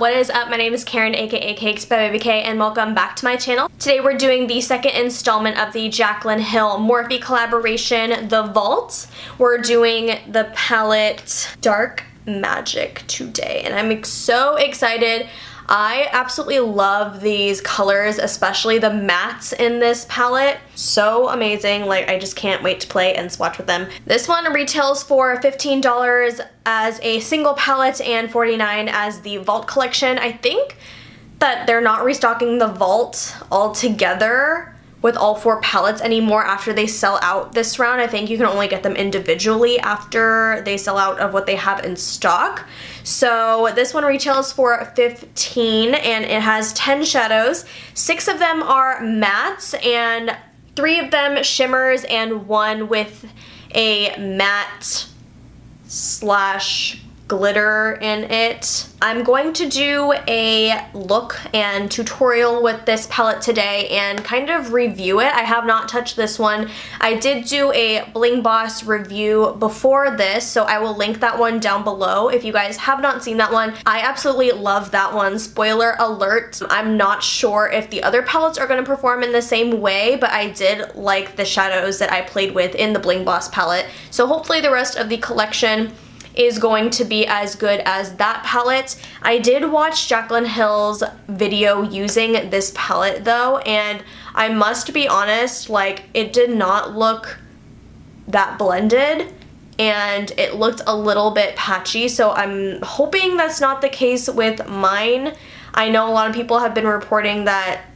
What is up? My name is Karen, aka Cakes by Baby K, and welcome back to my channel. Today we're doing the second installment of the Jaclyn Hill Morphe collaboration, The Vault. We're doing the palette Dark Magic today, and I'm so excited. I absolutely love these colors, especially the mattes in this palette. So amazing, like I just can't wait to play and swatch with them. This one retails for $15 as a single palette and $49 as the Vault Collection. I think that they're not restocking the Vault altogether with all 4 palettes anymore after they sell out this round. I think you can only get them individually after they sell out of what they have in stock. So this one retails for $15 and it has 10 shadows. 6 of them are mattes and 3 of them shimmers and 1 with a matte slash glitter in it. I'm going to do a look and tutorial with this palette today and kind of review it. I have not touched this one. I did do a Bling Boss review before this, so I will link that one down below if you guys have not seen that one. I absolutely love that one. Spoiler alert, I'm not sure if the other palettes are going to perform in the same way, but I did like the shadows that I played with in the Bling Boss palette. So hopefully the rest of the collection is going to be as good as that palette. I did watch Jaclyn Hill's video using this palette though, and I must be honest, like it did not look that blended and it looked a little bit patchy, so I'm hoping that's not the case with mine. I know a lot of people have been reporting that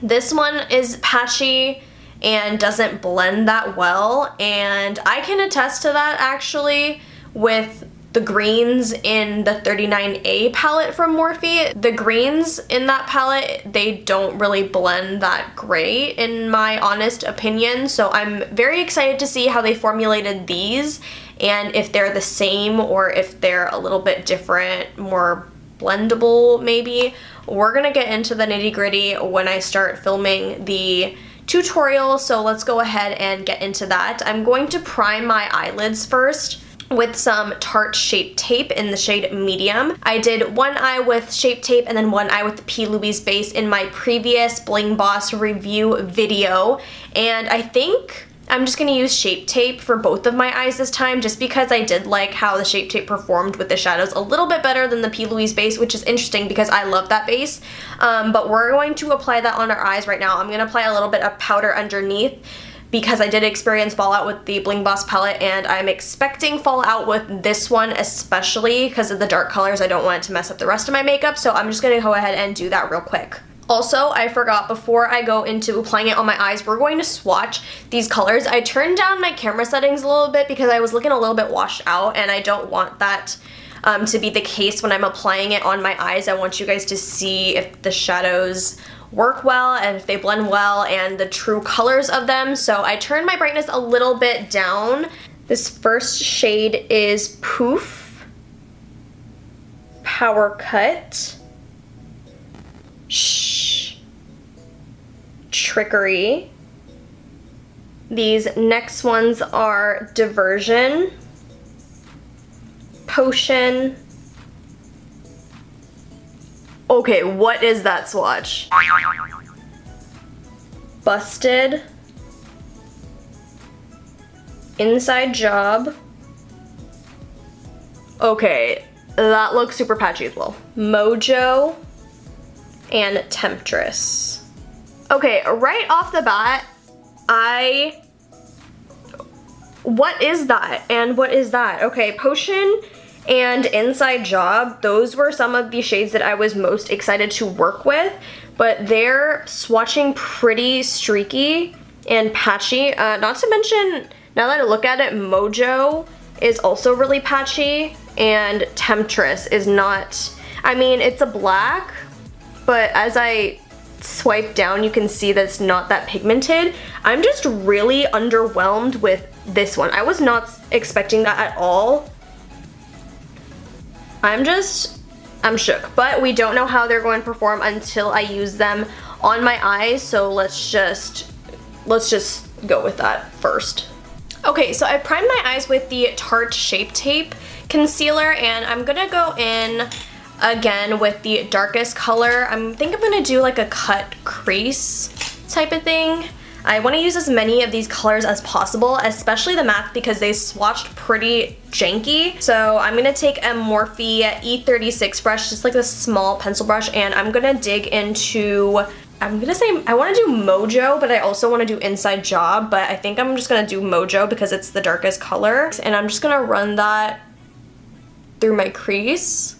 this one is patchy and doesn't blend that well, and I can attest to that actually. With the greens in the 39A palette from Morphe. The greens in that palette, they don't really blend that great in my honest opinion, so I'm very excited to see how they formulated these and if they're the same or if they're a little bit different, more blendable maybe. We're gonna get into the nitty-gritty when I start filming the tutorial, so let's go ahead and get into that. I'm going to prime my eyelids first with some Tarte Shape Tape in the shade Medium. I did one eye with Shape Tape and then one eye with the P. Louise base in my previous Bling Boss review video, and I think I'm just going to use Shape Tape for both of my eyes this time just because I did like how the Shape Tape performed with the shadows a little bit better than the P. Louise base, which is interesting because I love that base. But we're going to apply that on our eyes right now. I'm going to apply a little bit of powder underneath because I did experience fallout with the Bling Boss palette, and I'm expecting fallout with this one especially because of the dark colors. I don't want it to mess up the rest of my makeup, so I'm just gonna go ahead and do that real quick. Also, I forgot, before I go into applying it on my eyes, we're going to swatch these colors. I turned down my camera settings a little bit because I was looking a little bit washed out, and I don't want that to be the case when I'm applying it on my eyes. I want you guys to see if the shadows work well and if they blend well and the true colors of them. So I turned my brightness a little bit down. This first shade is Poof, Power Cut, Shh, Trickery. These next ones are Diversion, Potion. Okay, what is that swatch? Busted, Inside Job. Okay, that looks super patchy as well. Mojo and Temptress. Okay, right off the bat, what is that? And what is that? Okay, Potion and Inside Job, those were some of the shades that I was most excited to work with, but they're swatching pretty streaky and patchy. Not to mention, now that I look at it, Mojo is also really patchy, and Temptress is not. I mean, it's a black, but as I swipe down, you can see that it's not that pigmented. I'm just really underwhelmed with this one. I was not expecting that at all. I'm shook, but we don't know how they're going to perform until I use them on my eyes, so let's just go with that first. Okay, so I primed my eyes with the Tarte Shape Tape concealer, and I'm gonna go in again with the darkest color. I think I'm gonna do like a cut crease type of thing. I want to use as many of these colors as possible, especially the matte because they swatched pretty janky. So I'm going to take a Morphe E36 brush, just like a small pencil brush, and I'm going to dig into, I'm going to say, I want to do Mojo, but I also want to do Inside Job, but I think I'm just going to do Mojo because it's the darkest color. And I'm just going to run that through my crease.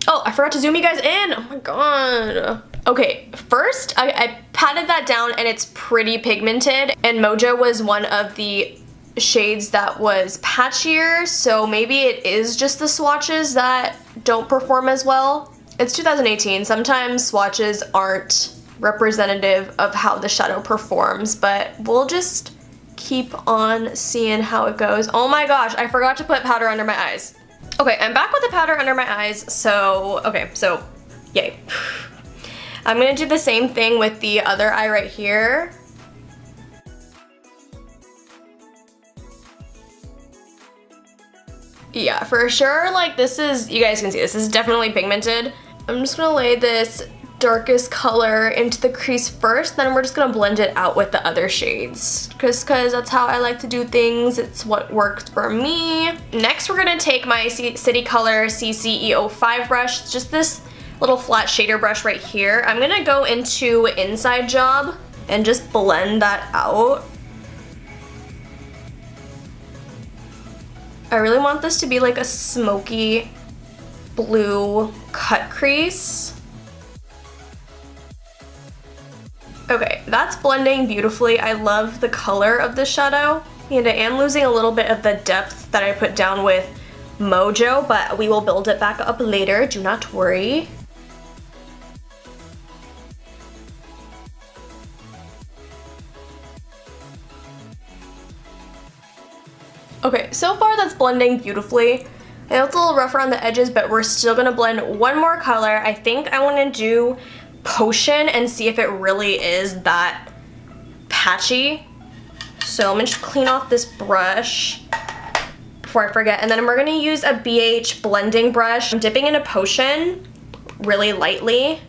Oh, I forgot to zoom you guys in. Oh my god. Okay, first I patted that down and it's pretty pigmented, and Mojo was one of the shades that was patchier, so maybe it is just the swatches that don't perform as well. It's 2018, sometimes swatches aren't representative of how the shadow performs, but we'll just keep on seeing how it goes. Oh my gosh, I forgot to put powder under my eyes. Okay, I'm back with the powder under my eyes, so yay. I'm gonna do the same thing with the other eye right here. Yeah, for sure, like this is, you guys can see this is definitely pigmented. I'm just gonna lay this darkest color into the crease first, then we're just gonna blend it out with the other shades. Just cause that's how I like to do things, it's what works for me. Next we're gonna take my City Color CC-E05 brush, just this little flat shader brush right here. I'm gonna go into Inside Job and just blend that out. I really want this to be like a smoky blue cut crease. Okay, that's blending beautifully. I love the color of the shadow, and I am losing a little bit of the depth that I put down with Mojo, but we will build it back up later, do not worry. Okay, so far that's blending beautifully. I know it's a little rough around the edges, but we're still gonna blend one more color. I think I wanna do Potion and see if it really is that patchy. So let me just clean off this brush before I forget. And then we're gonna use a BH blending brush. I'm dipping into Potion really lightly.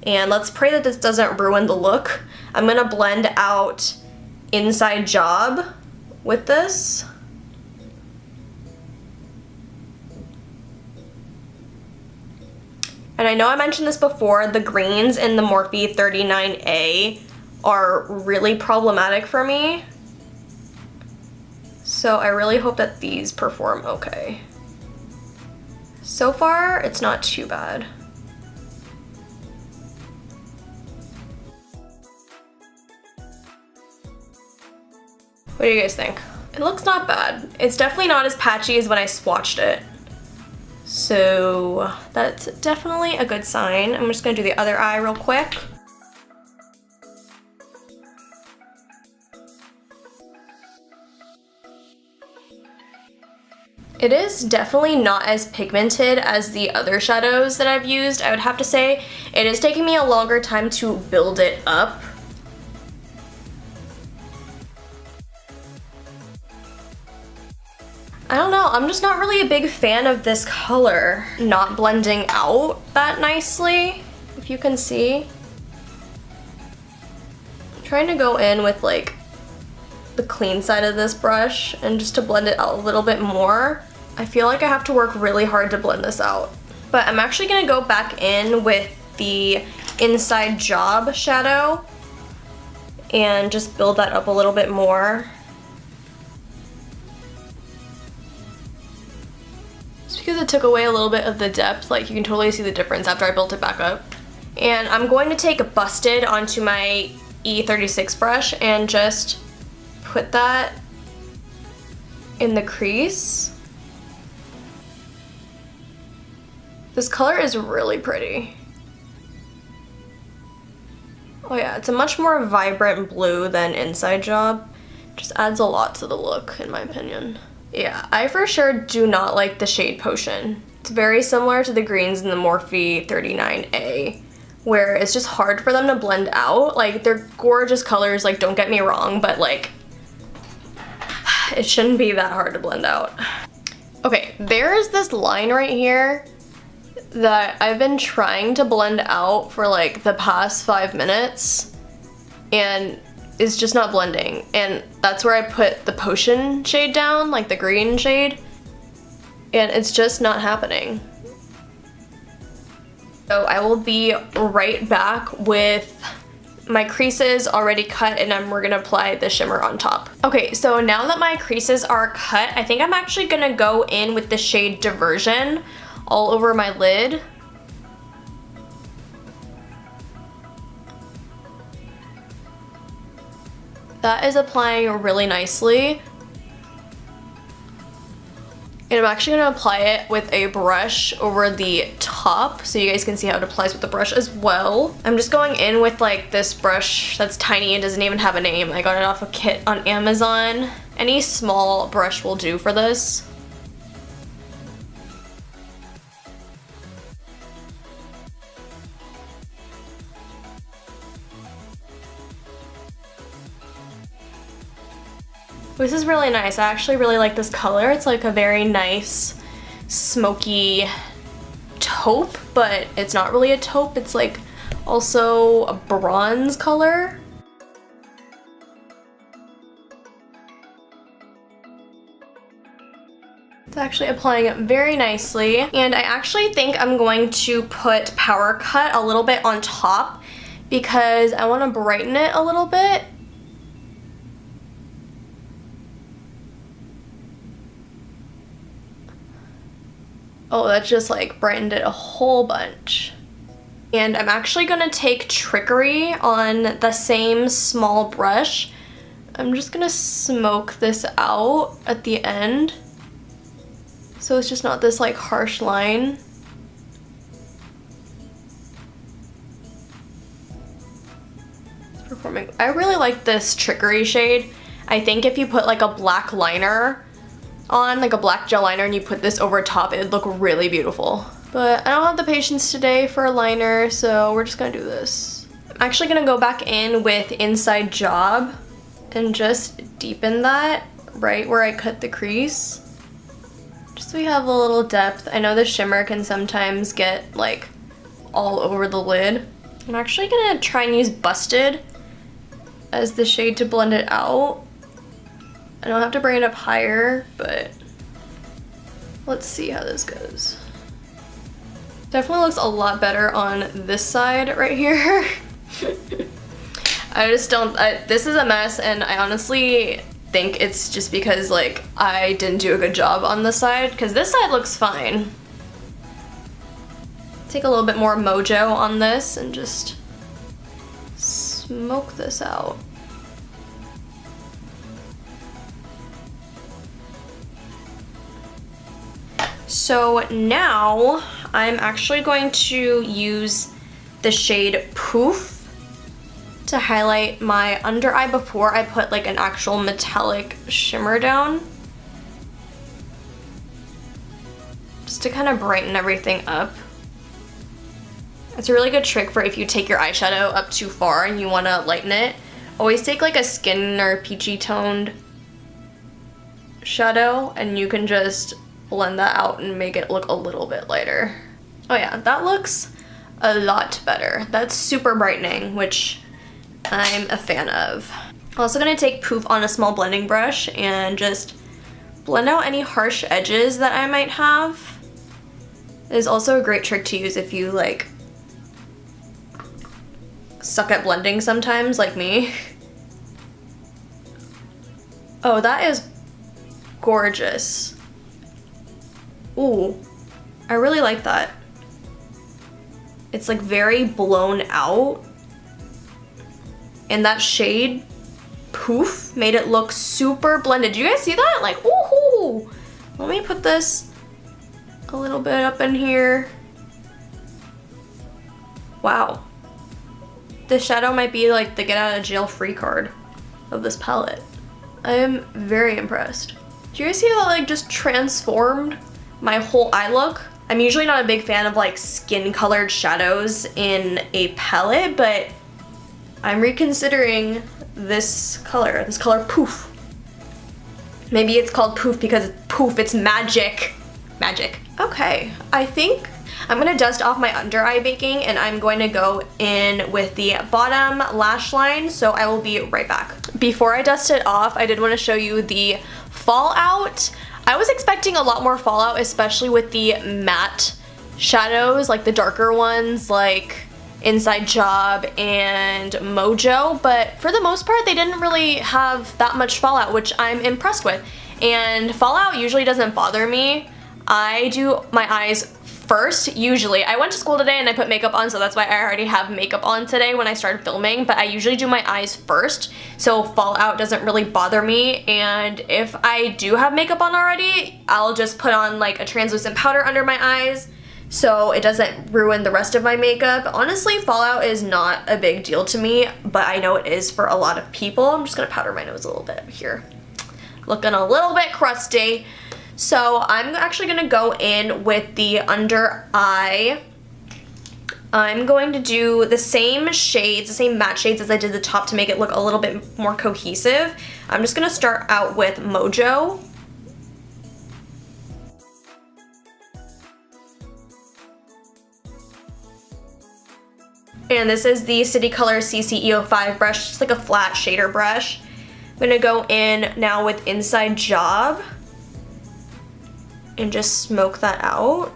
And let's pray that this doesn't ruin the look. I'm gonna blend out Inside Job with this. And I know I mentioned this before, the greens in the Morphe 39A are really problematic for me. So I really hope that these perform okay. So far, it's not too bad. What do you guys think? It looks not bad. It's definitely not as patchy as when I swatched it. So that's definitely a good sign. I'm just gonna do the other eye real quick. It is definitely not as pigmented as the other shadows that I've used. I would have to say it is taking me a longer time to build it up. I don't know, I'm just not really a big fan of this color not blending out that nicely, if you can see. I'm trying to go in with like the clean side of this brush and just to blend it out a little bit more. I feel like I have to work really hard to blend this out. But I'm actually gonna go back in with the Inside Job shadow and just build that up a little bit more. Just because it took away a little bit of the depth, like you can totally see the difference after I built it back up. And I'm going to take Busted onto my E36 brush and just put that in the crease. This color is really pretty. Oh yeah, it's a much more vibrant blue than Inside Job. Just adds a lot to the look, in my opinion. Yeah, I for sure do not like the shade Potion. It's very similar to the greens in the Morphe 39A, where it's just hard for them to blend out. Like, they're gorgeous colors, like, don't get me wrong, but like, it shouldn't be that hard to blend out. Okay, there is this line right here that I've been trying to blend out for like the past 5 minutes and it's just not blending. And that's where I put the potion shade down, like the green shade, and it's just not happening. So I will be right back with my creases already cut, and then we're gonna apply the shimmer on top. Okay, so now that my creases are cut, I think I'm actually gonna go in with the shade Diversion all over my lid. That is applying really nicely. And I'm actually gonna apply it with a brush over the top so you guys can see how it applies with the brush as well. I'm just going in with like this brush that's tiny and doesn't even have a name. I got it off a kit on Amazon. Any small brush will do for this. This is really nice. I actually really like this color. It's like a very nice smoky taupe, but it's not really a taupe. It's like also a bronze color. It's actually applying it very nicely. And I actually think I'm going to put Power Cut a little bit on top because I want to brighten it a little bit. Oh, that just like brightened it a whole bunch. And I'm actually gonna take Trickery on the same small brush. I'm just gonna smoke this out at the end, so it's just not this like harsh line. It's performing. I really like this Trickery shade. I think if you put like a black liner on, like a black gel liner, and you put this over top, it would look really beautiful. But I don't have the patience today for a liner, so we're just gonna do this. I'm actually gonna go back in with Inside Job and just deepen that right where I cut the crease, just so we have a little depth. I know the shimmer can sometimes get like all over the lid. I'm actually gonna try and use Busted as the shade to blend it out. I don't have to bring it up higher, but let's see how this goes. Definitely looks a lot better on this side right here. I just don't, this is a mess, and I honestly think it's just because like I didn't do a good job on this side, because this side looks fine. Take a little bit more mojo on this and just smoke this out. So now I'm actually going to use the shade Poof to highlight my under eye before I put like an actual metallic shimmer down, just to kind of brighten everything up. It's a really good trick for if you take your eyeshadow up too far and you want to lighten it. Always take like a skin or peachy toned shadow and you can just blend that out and make it look a little bit lighter. Oh yeah, that looks a lot better. That's super brightening, which I'm a fan of. I'm also gonna take Poof on a small blending brush and just blend out any harsh edges that I might have. It is also a great trick to use if you like suck at blending sometimes, like me. Oh, that is gorgeous. Ooh, I really like that. It's like very blown out. And that shade, Poof, made it look super blended. Do you guys see that? Like, ooh. Let me put this a little bit up in here. Wow. This shadow might be like the get out of jail free card of this palette. I am very impressed. Do you guys see how that like just transformed my whole eye look? I'm usually not a big fan of like skin colored shadows in a palette, but I'm reconsidering this color Poof. Maybe it's called Poof because it's poof, it's magic. Magic. Okay, I think I'm going to dust off my under eye baking, and I'm going to go in with the bottom lash line, so I will be right back. Before I dust it off, I did want to show you the fallout. I was expecting a lot more fallout, especially with the matte shadows, like the darker ones, like Inside Job and Mojo, but for the most part they didn't really have that much fallout, which I'm impressed with. And fallout usually doesn't bother me. I do my eyes first, usually. I went to school today and I put makeup on, so that's why I already have makeup on today when I started filming, but I usually do my eyes first, so fallout doesn't really bother me. And if I do have makeup on already, I'll just put on like a translucent powder under my eyes so it doesn't ruin the rest of my makeup. Honestly, fallout is not a big deal to me, but I know it is for a lot of people. I'm just gonna powder my nose a little bit here. Looking a little bit crusty. So I'm actually gonna go in with the under eye. I'm going to do the same shades, the same matte shades as I did the top to make it look a little bit more cohesive. I'm just gonna start out with Mojo. And this is the City Color CC-E05 brush, just like a flat shader brush. I'm gonna go in now with Inside Job and just smoke that out.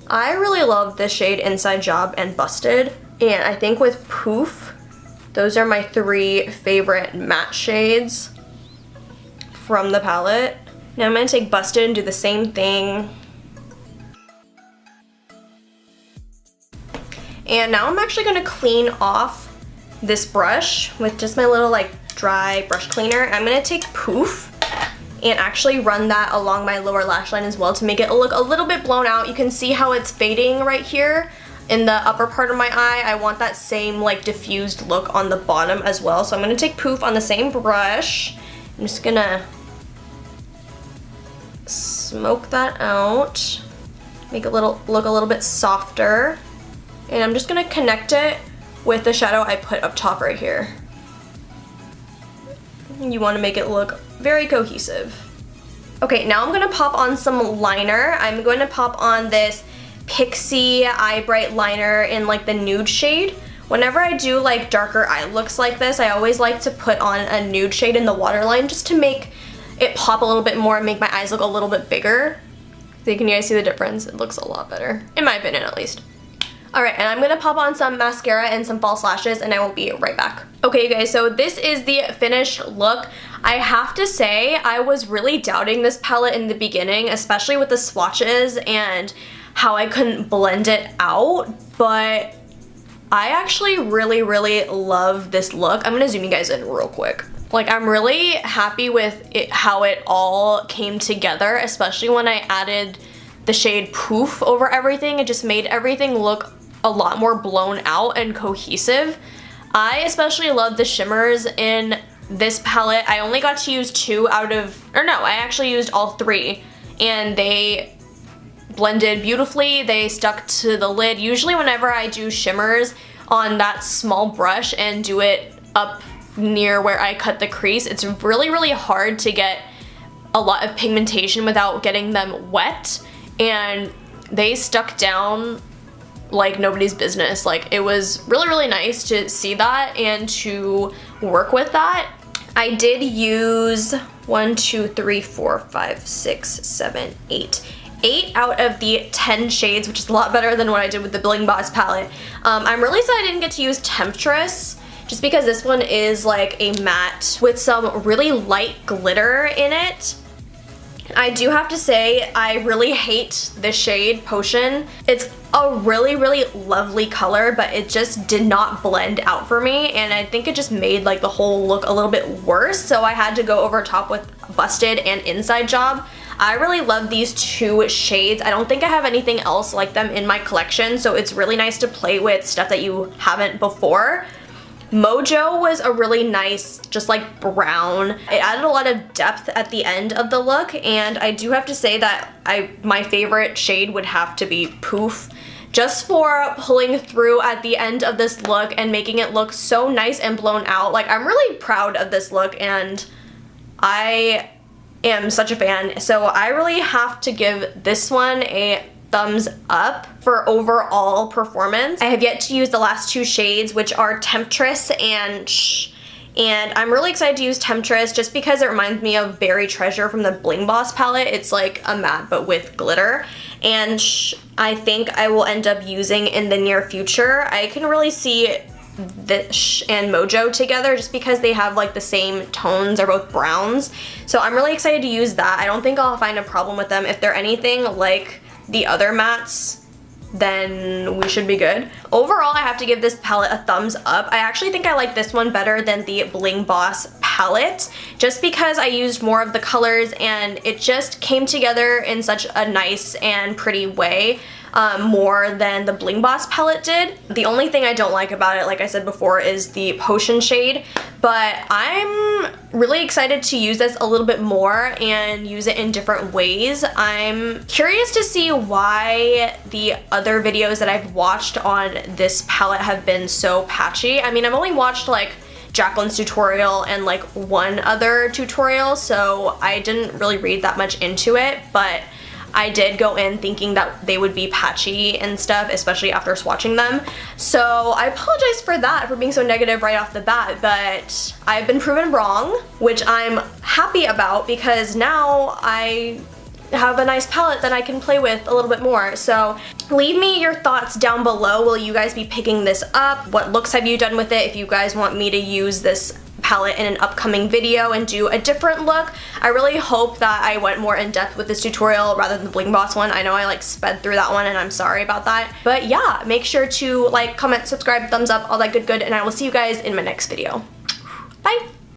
I really love this shade Inside Job and Busted, and I think with Poof, those are my 3 favorite matte shades from the palette. Now I'm gonna take Busted and do the same thing. And now I'm actually gonna clean off this brush with just my little like dry brush cleaner. I'm gonna take Poof and actually run that along my lower lash line as well to make it look a little bit blown out. You can see how it's fading right here in the upper part of my eye. I want that same like diffused look on the bottom as well. So I'm gonna take Poof on the same brush. I'm just gonna smoke that out, make it look a little bit softer. And I'm just gonna connect it with the shadow I put up top right here. You wanna make it look very cohesive. Okay, now I'm gonna pop on some liner. I'm going to pop on this Pixie Eye Bright liner in like the nude shade. Whenever I do like darker eye looks like this, I always like to put on a nude shade in the waterline just to make it pop a little bit more and make my eyes look a little bit bigger. So can you guys see the difference? It looks a lot better, in my opinion at least. Alright, and I'm gonna pop on some mascara and some false lashes, and I will be right back. Okay, you guys, so this is the finished look. I have to say, I was really doubting this palette in the beginning, especially with the swatches and how I couldn't blend it out, but I actually really, really love this look. I'm gonna zoom you guys in real quick. Like, I'm really happy with how it all came together, especially when I added the shade Poof over everything. It just made everything look a lot more blown out and cohesive. I especially love the shimmers in this palette. I only got to use 2 out of, or no, I actually used all 3, and they blended beautifully. They stuck to the lid. Usually whenever I do shimmers on that small brush and do it up near where I cut the crease, it's really, really hard to get a lot of pigmentation without getting them wet, and they stuck down like nobody's business. Like, it was really, really nice to see that and to work with that. I did use 1, 2, 3, 4, 5, 6, 7, 8 out of the 10 shades, which is a lot better than what I did with the Bling Boss palette. I'm really sad I didn't get to use Temptress, just because this one is like a matte with some really light glitter in it. I do have to say, I really hate the shade Potion. It's a really, really lovely color, but it just did not blend out for me, and I think it just made like the whole look a little bit worse, so I had to go over top with Busted and Inside Job. I really love these 2 shades. I don't think I have anything else like them in my collection, so it's really nice to play with stuff that you haven't before. Mojo was a really nice, just like brown. It added a lot of depth at the end of the look, and I do have to say that my favorite shade would have to be Poof, just for pulling through at the end of this look and making it look so nice and blown out. Like, I'm really proud of this look, and I am such a fan. So I really have to give this one a thumbs up for overall performance. I have yet to use the last two shades, which are Temptress and I'm really excited to use Temptress just because it reminds me of Berry Treasure from the Bling Boss palette. It's like a matte but with glitter, and I think I will end up using in the near future. I can really see this and Mojo together just because they have like the same tones. They're both browns, so I'm really excited to use that. I don't think I'll find a problem with them. If they're anything like the other mattes, then we should be good. Overall, I have to give this palette a thumbs up. I actually think I like this one better than the Bling Boss palette just because I used more of the colors and it just came together in such a nice and pretty way. More than the Bling Boss palette did. The only thing I don't like about it, like I said before, is the potion shade, but I'm really excited to use this a little bit more and use it in different ways. I'm curious to see why the other videos that I've watched on this palette have been so patchy. I mean, I've only watched like Jaclyn's tutorial and like one other tutorial, so I didn't really read that much into it, but I did go in thinking that they would be patchy and stuff, especially after swatching them. So I apologize for that, for being so negative right off the bat, but I've been proven wrong, which I'm happy about because now I have a nice palette that I can play with a little bit more. So leave me your thoughts down below. Will you guys be picking this up? What looks have you done with it? If you guys want me to use this palette in an upcoming video and do a different look. I really hope that I went more in depth with this tutorial rather than the Bling Boss one. I know I like sped through that one and I'm sorry about that. But yeah, make sure to like, comment, subscribe, thumbs up, all that good, and I will see you guys in my next video. Bye!